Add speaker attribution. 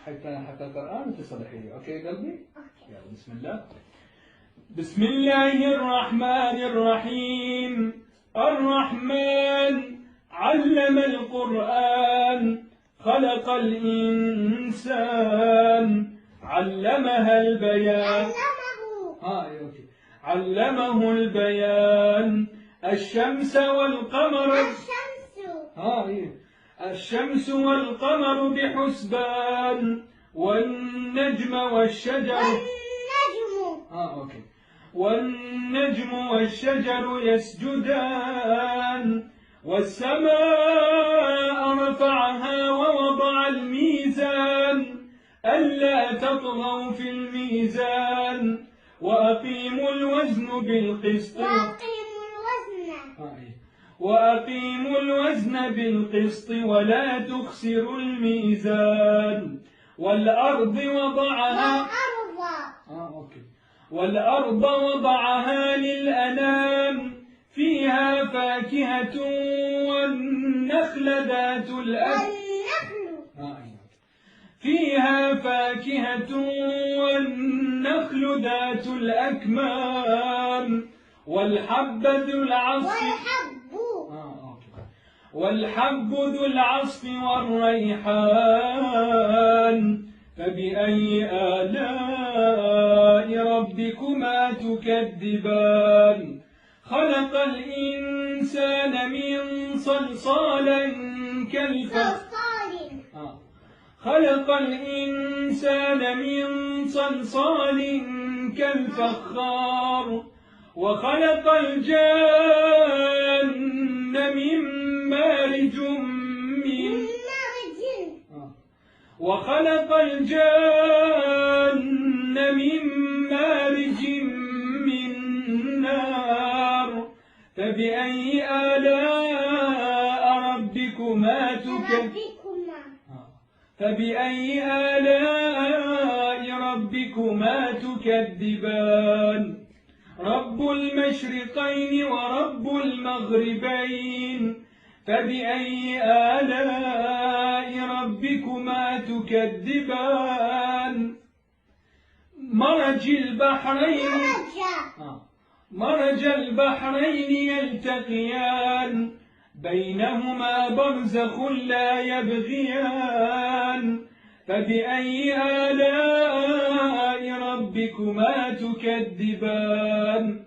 Speaker 1: حتى القرآن تصلحي لي. أوكي يا قلبي؟ يلا بسم الله. بسم الله الرحمن الرحيم. الرحمن علم القرآن خلق الإنسان علمها البيان. علمه البيان. الشمس والقمر الشمس والقمر بحسبان والنجم والشجر والنجم والشجر يسجدان والسماء رفعها ووضع الميزان ألا تطغوا في الميزان وأقيموا الوزن بالقسط ولا تخسروا الميزان والأرض وضعها للأنام فيها فاكهة والنخل ذات الأكمام والحب ذو العصف والريحان فبأي آلاء ربكما تكذبان خلق الإنسان من صلصال كالفخار وخلق الجان من مارج من نار فبأي آلاء ربكما تكذبان رب المشرقين ورب المغربين فبأي آلاء ربكما تكذبان مرج البحرين يلتقيان بينهما برزخ لا يبغيان فبأي آلاء ربكما تكذبان